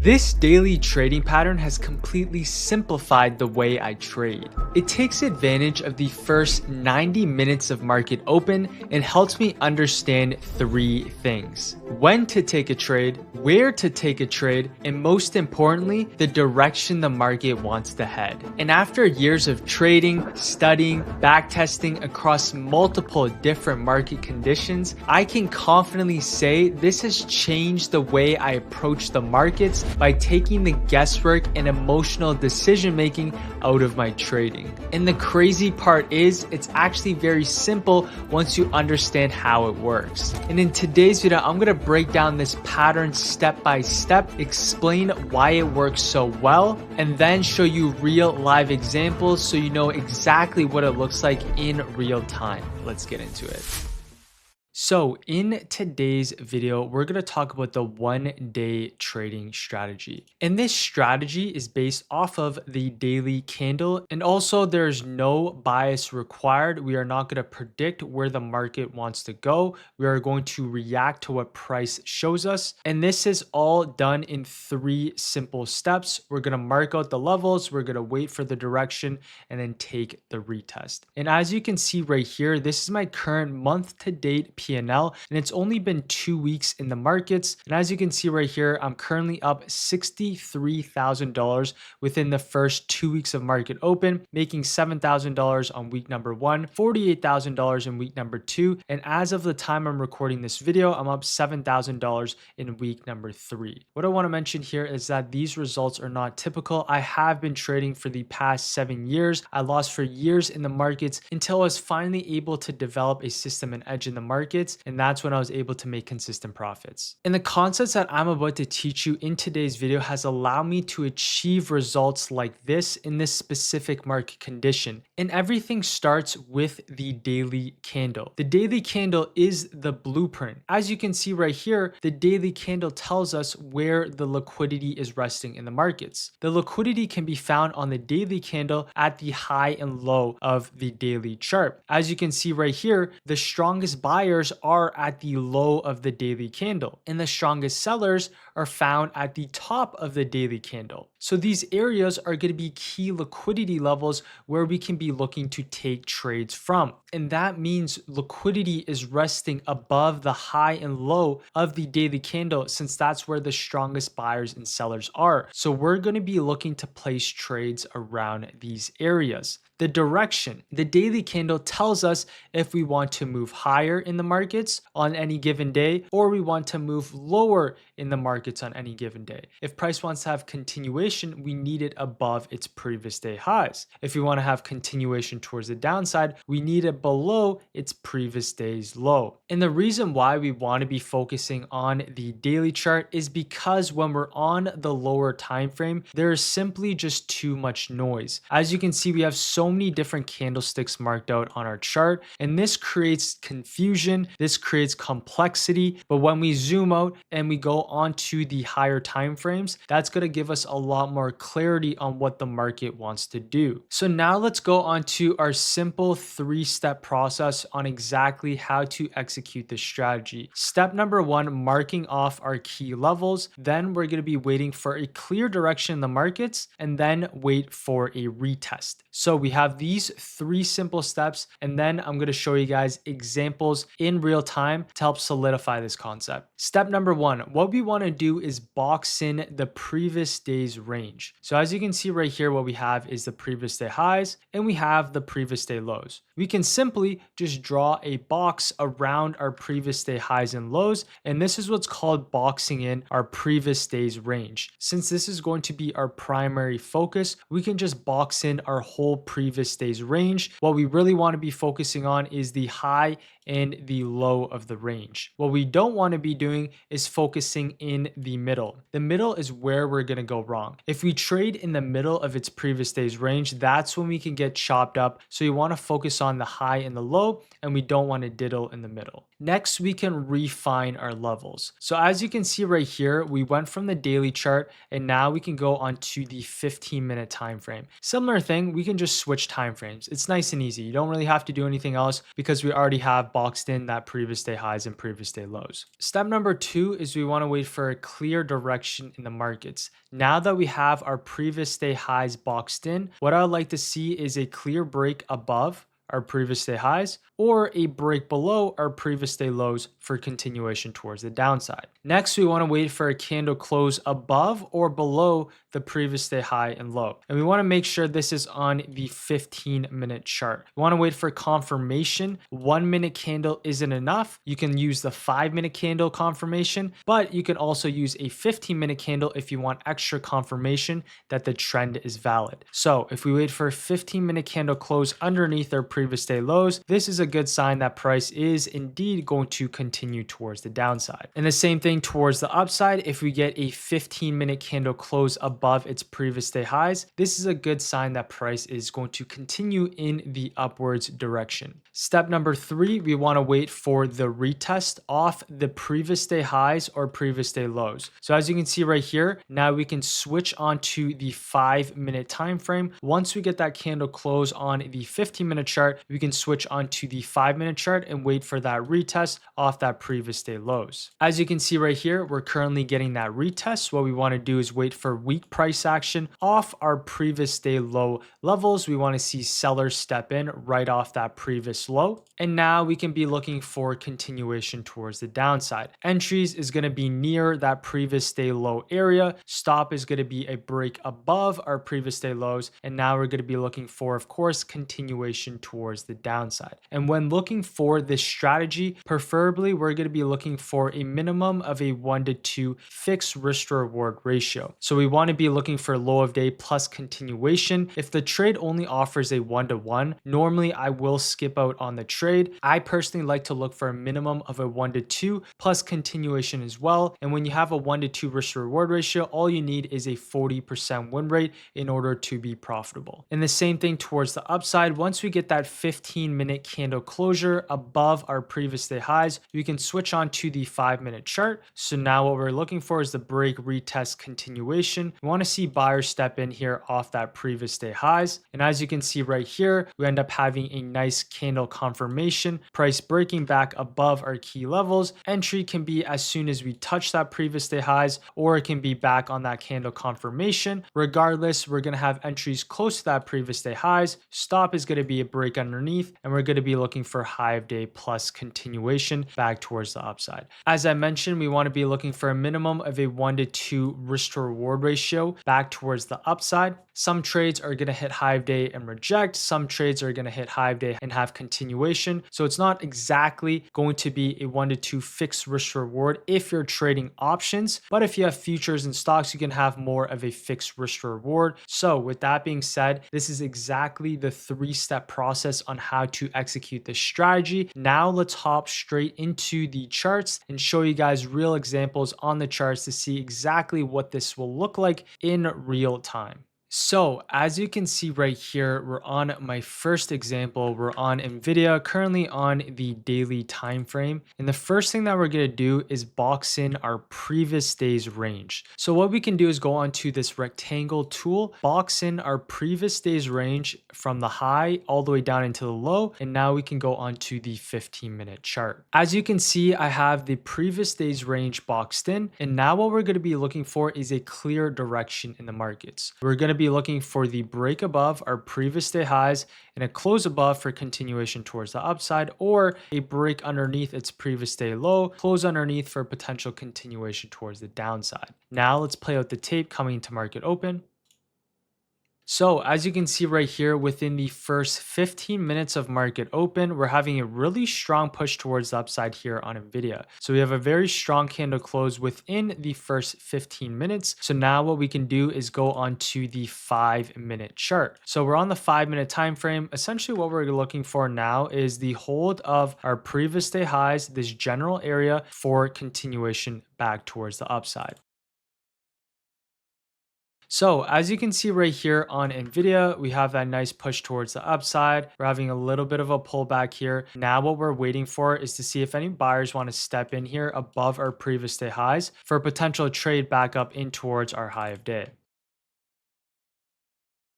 This daily trading pattern has completely simplified the way I trade. It takes advantage of the first 90 minutes of market open and helps me understand three things: when to take a trade, where to take a trade, and most importantly, the direction the market wants to head. And after years of trading, studying, backtesting across multiple different market conditions, I can confidently say this has changed the way I approach the markets by taking the guesswork and emotional decision making out of my trading. And the crazy part is, it's actually very simple once you understand how it works. And in today's video, I'm going to break down this pattern step by step, explain why it works so well, and then show you real live examples so you know exactly what it looks like in real time. Let's get into it. So in today's video, we're going to talk about the 1-day trading strategy. And this strategy is based off of the daily candle. And also there's no bias required. We are not going to predict where the market wants to go. We are going to react to what price shows us. And this is all done in 3 simple steps. We're going to mark out the levels. We're going to wait for the direction and then take the retest. And as you can see right here, this is my current month to date P&L, and it's only been 2 weeks in the markets. And as you can see right here, I'm currently up $63,000 within the first 2 weeks of market open, making $7,000 on week number 1, $48,000 in week number 2. And as of the time I'm recording this video, I'm up $7,000 in week number 3. What I want to mention here is that these results are not typical. I have been trading for the past 7 years. I lost for years in the markets until I was finally able to develop a system and edge in the market. And that's when I was able to make consistent profits. And the concepts that I'm about to teach you in today's video has allowed me to achieve results like this in this specific market condition. And everything starts with the daily candle. The daily candle is the blueprint. As you can see right here, the daily candle tells us where the liquidity is resting in the markets. The liquidity can be found on the daily candle at the high and low of the daily chart. As you can see right here, the strongest buyers are at the low of the daily candle, and the strongest sellers are found at the top of the daily candle. So these areas are going to be key liquidity levels where we can be looking to take trades from. And that means liquidity is resting above the high and low of the daily candle, since that's where the strongest buyers and sellers are. So we're going to be looking to place trades around these areas. The direction. The daily candle tells us if we want to move higher in the markets on any given day, or we want to move lower in the markets on any given day. If price wants to have continuation, we need it above its previous day highs. If we want to have continuation towards the downside, we need it below its previous day's low. And the reason why we want to be focusing on the daily chart is because when we're on the lower time frame, there is simply just too much noise. As you can see, we have so many different candlesticks marked out on our chart, and this creates confusion, this creates complexity. But when we zoom out and we go onto the higher time frames, that's going to give us a lot more clarity on what the market wants to do. So now let's go on to our simple 3-step process on exactly how to execute this strategy. Step number 1, marking off our key levels. Then we're going to be waiting for a clear direction in the markets, and then wait for a retest. So we have these 3 simple steps, and then I'm going to show you guys examples in real time to help solidify this concept. Step number 1, what we want to do is box in the previous day's range. So as you can see right here, what we have is the previous day highs, and we have the previous day lows. We can simply just draw a box around our previous day highs and lows, and this is what's called boxing in our previous day's range. Since this is going to be our primary focus, we can just box in our whole previous day's range. What we really want to be focusing on is the high and the low of the range. What we don't want to be doing is focusing in the middle. The middle is where we're going to go wrong. If we trade in the middle of its previous day's range, that's when we can get chopped up. So you want to focus on the high and the low, and we don't want to diddle in the middle. Next, we can refine our levels. So as you can see right here, we went from the daily chart, and now we can go onto the 15-minute time frame. Similar thing, we can just switch time frames. It's nice and easy. You don't really have to do anything else because we already have boxed in that previous day highs and previous day lows. Step number 2 is we want to wait for a clear direction in the markets. Now that we have our previous day highs boxed in, what I would like to see is a clear break above our previous day highs or a break below our previous day lows for continuation towards the downside. Next, we want to wait for a candle close above or below the previous day high and low. And we want to make sure this is on the 15-minute chart. We want to wait for confirmation. 1-minute candle isn't enough. You can use the 5-minute candle confirmation, but you can also use a 15-minute candle if you want extra confirmation that the trend is valid. So if we wait for a 15-minute candle close underneath our previous day lows, this is a good sign that price is indeed going to continue towards the downside. And the same thing towards the upside, if we get a 15-minute candle close above its previous day highs, this is a good sign that price is going to continue in the upwards direction. Step number 3, we want to wait for the retest off the previous day highs or previous day lows. So as you can see right here, now we can switch onto the 5-minute time frame. Once we get that candle close on the 15-minute chart, we can switch onto the 5-minute chart and wait for that retest off that previous day lows. As you can see right here, we're currently getting that retest. What we want to do is wait for weak price action off our previous day low levels. We want to see sellers step in right off that previous low. And now we can be looking for continuation towards the downside. Entries is going to be near that previous day low area. Stop is going to be a break above our previous day lows. And now we're going to be looking for, of course, continuation towards the downside. And when looking for this strategy, preferably we're going to be looking for a minimum of a 1-to-2 fixed risk to reward ratio. So we want to be looking for low of day plus continuation. If the trade only offers a 1-to-1, normally I will skip out on the trade. I personally like to look for a minimum of a 1-to-2 plus continuation as well. And when you have a 1-to-2 risk to reward ratio, all you need is a 40% win rate in order to be profitable. And the same thing towards the upside. Once we get that 15-minute candle closure above our previous day highs, we can switch on to the 5-minute chart. So now what we're looking for is the break retest continuation. We want to see buyers step in here off that previous day highs. And as you can see right here, we end up having a nice candle confirmation, price breaking back above our key levels. Entry can be as soon as we touch that previous day highs, or it can be back on that candle confirmation. Regardless, we're going to have entries close to that previous day highs. Stop is going to be a break underneath, and we're going to be looking for high of day plus continuation back towards the upside. As I mentioned, we want to be looking for a minimum of a 1-to-2 risk to reward ratio back towards the upside. Some trades are going to hit high of day and reject. Some trades are going to hit high of day and have continuation. So it's not exactly going to be a 1-to-2 fixed risk to reward if you're trading options. But if you have futures and stocks, you can have more of a fixed risk to reward. So with that being said, this is exactly the 3-step process on how to execute this strategy. Now let's hop straight into the charts and show you guys real examples on the charts to see exactly what this will look like in real time. So as you can see right here, we're on my first example. We're on NVIDIA, currently on the daily time frame. And the first thing that we're going to do is box in our previous day's range. So what we can do is go onto this rectangle tool, box in our previous day's range from the high all the way down into the low. And now we can go onto the 15-minute chart. As you can see, I have the previous day's range boxed in. And now what we're going to be looking for is a clear direction in the markets. We're going to be looking for the break above our previous day highs and a close above for continuation towards the upside, or a break underneath its previous day low, close underneath for potential continuation towards the downside. Now let's play out the tape coming to market open. So as you can see right here, within the first 15 minutes of market open, we're having a really strong push towards the upside here on NVIDIA. So we have a very strong candle close within the first 15 minutes. So now what we can do is go on to the 5-minute chart. So we're on the 5-minute time frame. Essentially what we're looking for now is the hold of our previous day highs, this general area, for continuation back towards the upside. So as you can see right here on NVIDIA, we have that nice push towards the upside. We're having a little bit of a pullback here. Now what we're waiting for is to see if any buyers want to step in here above our previous day highs for a potential trade back up in towards our high of day.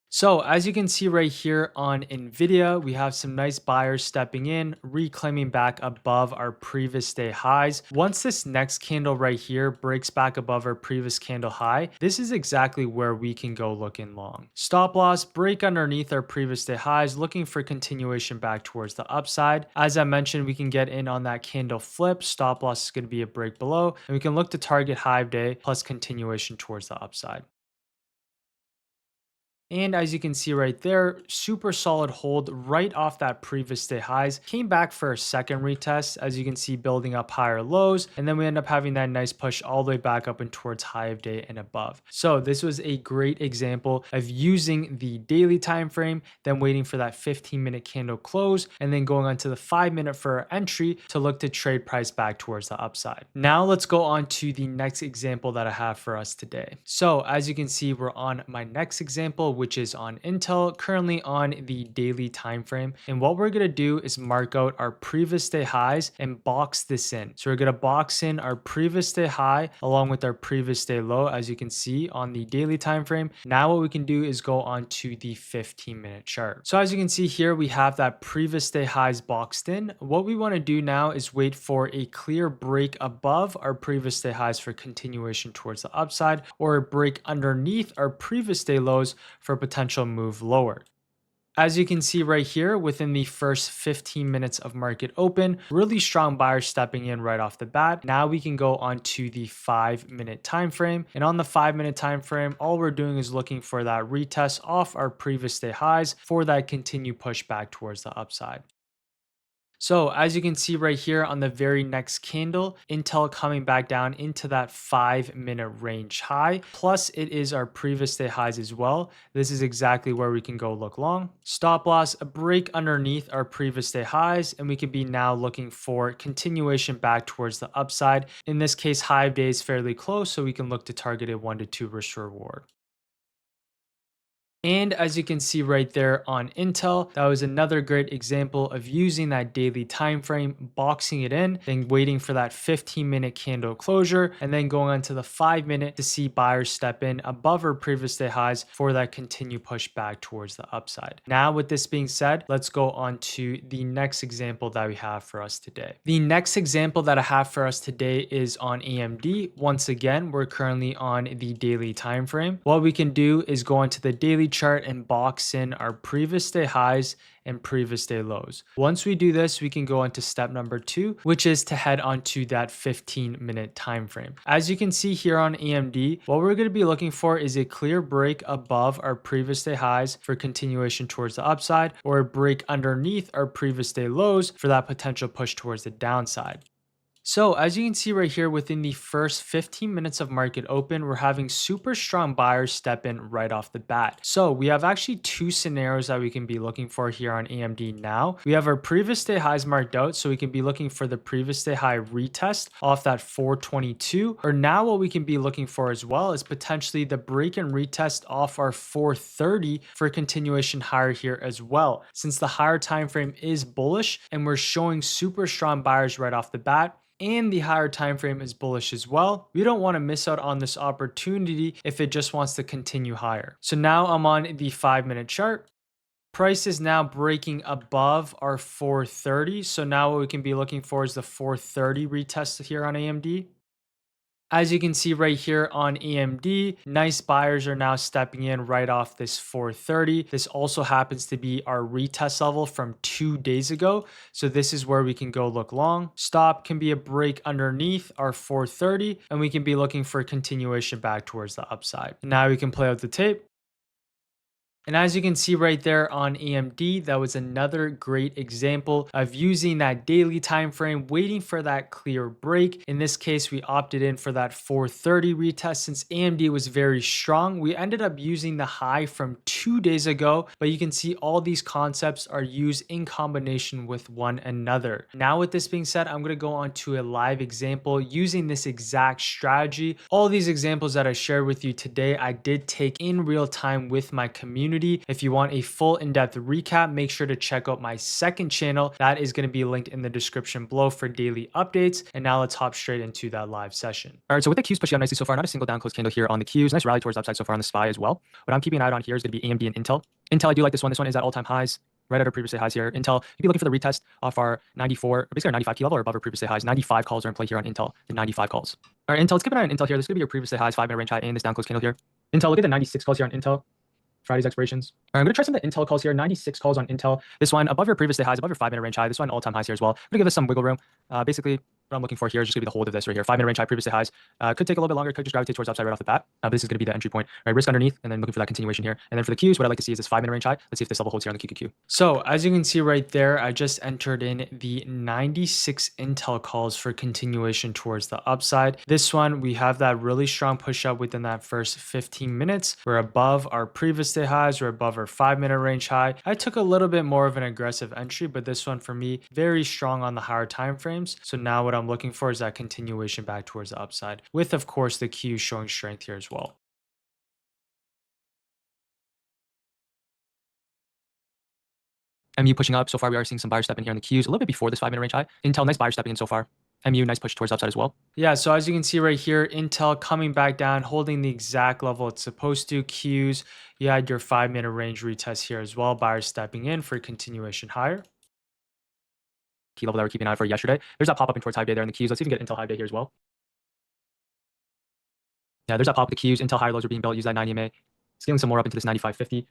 So as you can see right here on Nvidia, we have some nice buyers stepping in, reclaiming back above our previous day highs. Once this next candle right here breaks back above our previous candle high, this is exactly where we can go looking long. Stop loss, break underneath our previous day highs, looking for continuation back towards the upside. As I mentioned, we can get in on that candle flip. Stop loss is going to be a break below, and we can look to target high of day plus continuation towards the upside. And as you can see right there, super solid hold right off that previous day highs. Came back for a second retest, as you can see, building up higher lows. And then we end up having that nice push all the way back up and towards high of day and above. So this was a great example of using the daily time frame, then waiting for that 15-minute candle close, and then going on to the 5-minute for our entry to look to trade price back towards the upside. Now let's go on to the next example that I have for us today. So as you can see, we're on my next example, which is on Intel, currently on the daily time frame. And what we're gonna do is mark out our previous day highs and box this in. So we're gonna box in our previous day high along with our previous day low, as you can see on the daily time frame. Now what we can do is go on to the 15-minute chart. So as you can see here, we have that previous day highs boxed in. What we want to do now is wait for a clear break above our previous day highs for continuation towards the upside, or a break underneath our previous day lows for a potential move lower. As you can see right here, within the first 15 minutes of market open, really strong buyers stepping in right off the bat. Now we can go on to the 5-minute time frame. And on the 5-minute time frame, all we're doing is looking for that retest off our previous day highs for that continued push back towards the upside. So as you can see right here on the very next candle, Intel coming back down into that 5-minute range high. Plus it is our previous day highs as well. This is exactly where we can go look long. Stop loss, a break underneath our previous day highs, and we could be now looking for continuation back towards the upside. In this case, high of day is fairly close, so we can look to target a 1 to 2 risk reward. And as you can see right there on Intel, that was another great example of using that daily time frame, boxing it in, then waiting for that 15-minute candle closure, and then going on to the 5-minute to see buyers step in above our previous day highs for that continued push back towards the upside. Now, with this being said, let's go on to the next example that we have for us today. The next example that I have for us today is on AMD. Once again, we're currently on the daily time frame. What we can do is go onto the daily chart and box in our previous day highs and previous day lows. Once we do this, we can go on to step number 2, which is to head onto that 15-minute time frame. As you can see here on AMD, what we're going to be looking for is a clear break above our previous day highs for continuation towards the upside, or a break underneath our previous day lows for that potential push towards the downside. So as you can see right here, within the first 15 minutes of market open, we're having super strong buyers step in right off the bat. So we have actually two scenarios that we can be looking for here on AMD now. We have our previous day highs marked out, so we can be looking for the previous day high retest off that 422. Or now what we can be looking for as well is potentially the break and retest off our 430 for continuation higher here as well. Since the higher time frame is bullish and we're showing super strong buyers right off the bat, and the higher time frame is bullish as well, we don't want to miss out on this opportunity if it just wants to continue higher. So now I'm on the 5-minute chart. Price is now breaking above our 430. So now what we can be looking for is the 430 retest here on AMD. As you can see right here on AMD, nice buyers are now stepping in right off this 430. This also happens to be our retest level from 2 days ago. So this is where we can go look long. Stop can be a break underneath our 430, and we can be looking for a continuation back towards the upside. Now we can play out the tape. And as you can see right there on AMD, that was another great example of using that daily time frame, waiting for that clear break. In this case, we opted in for that 430 retest. Since AMD was very strong, we ended up using the high from 2 days ago, but you can see all these concepts are used in combination with one another. Now with this being said, I'm going to go on to a live example using this exact strategy. All these examples that I shared with you today, I did take in real time with my community. community. If you want a full in-depth recap, make sure to check out my second channel. That is going to be linked in the description below for daily updates. And now let's hop straight into that live session. All right, so with the Qs pushing up nicely so far, not a single down close candle here on the Qs. Nice rally towards the upside so far on the SPY as well. What I'm keeping an eye on here is going to be AMD and Intel. Intel, I do like this one. This one is at all-time highs, right at our previous day highs here. Intel, you'd be looking for the retest off our 94, or basically our 95 key level or above our previous day highs. 95 calls are in play here on Intel, the 95 calls. All right, Intel, let's keep an eye on Intel here. This is going to be your previous day highs, 5-minute range high, and this down close candle here. Intel, look at the 96 calls here on Intel. Friday's expirations. All right, I'm going to try some of the Intel calls here. 96 calls on Intel. This one above your previous day highs, above your 5-minute range high. This one all-time highs here as well. I'm going to give us some wiggle room. Basically, what I'm looking for here is just going to be the hold of this right here. 5-minute range high, previous day highs. Could take a little bit longer. Could just gravitate towards upside right off the bat. But this is going to be the entry point. Right, risk underneath, and then looking for that continuation here. And then for the Qs, what I'd like to see is this 5-minute range high. Let's see if this level holds here on the QQQ. So as you can see right there, I just entered in the 96 Intel calls for continuation towards the upside. This one, we have that really strong push up within that first 15 minutes. We're above our previous day highs. We're above our 5-minute range high. I took a little bit more of an aggressive entry, but this one for me, very strong on the higher time frames. So now what I'm looking for is that continuation back towards the upside, with of course the Q showing strength here as well. MU pushing up. So far, we are seeing some buyer step in here on the Qs a little bit before this 5-minute range high. Intel, nice buyer stepping in so far. MU, nice push towards upside as well. Yeah, so as you can see right here, Intel coming back down, holding the exact level it's supposed to. Qs, you had your 5-minute range retest here as well. Buyers stepping in for continuation higher. Key level that we're keeping an eye for yesterday. There's that pop up in towards high day there in the Qs. Let's even get Intel high day here as well. Yeah, there's that pop up the Qs. Intel higher lows are being built. Use that 90 MA. Scaling some more up into this 95.50.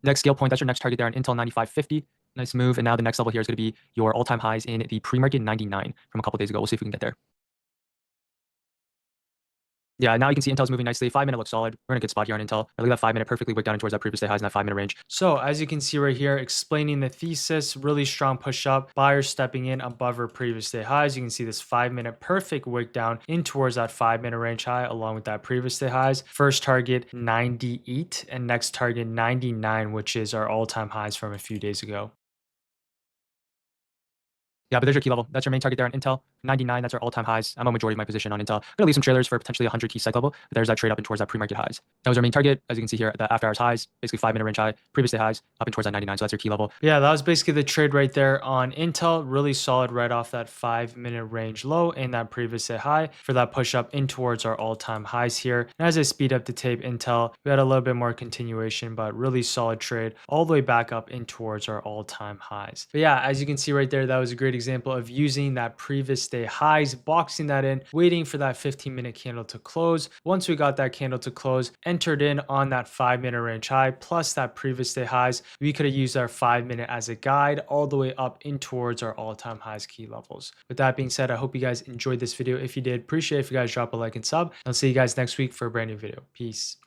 Next scale point, that's your next target there on Intel 95.50. Nice move. And now the next level here is going to be your all-time highs in the pre-market 99 from a couple days ago. We'll see if we can get there. Yeah, now you can see Intel's moving nicely. 5-minute looks solid. We're in a good spot here on Intel. Look at that 5-minute perfectly wicked down towards that previous day highs in that 5-minute range. So as you can see right here, explaining the thesis, really strong push up. Buyers stepping in above our previous day highs. You can see this 5-minute perfect wick down in towards that 5-minute range high along with that previous day highs. First target 98 and next target 99, which is our all-time highs from a few days ago. Yeah, but there's your key level. That's your main target there on Intel. 99, that's our all-time highs. I'm a majority of my position on Intel. I'm going to leave some trailers for potentially 100 key cycle level, but there's that trade up and towards that pre-market highs. That was our main target. As you can see here, the after hours highs, basically 5-minute range high, previous day highs, up and towards that 99. So that's your key level. Yeah, that was basically the trade right there on Intel. Really solid right off that 5-minute range low and that previous day high for that push up in towards our all-time highs here. And as I speed up the tape, Intel, we had a little bit more continuation, but really solid trade all the way back up in towards our all-time highs. But yeah, as you can see right there, that was a great example of using that previous day highs, boxing that in, waiting for that 15-minute candle to close. Once we got that candle to close, entered in on that 5-minute range high plus that previous day highs, we could have used our 5-minute as a guide all the way up in towards our all-time highs key levels. With that being said, I hope you guys enjoyed this video. If you did, appreciate if you guys drop a like and sub. I'll see you guys next week for a brand new video. Peace.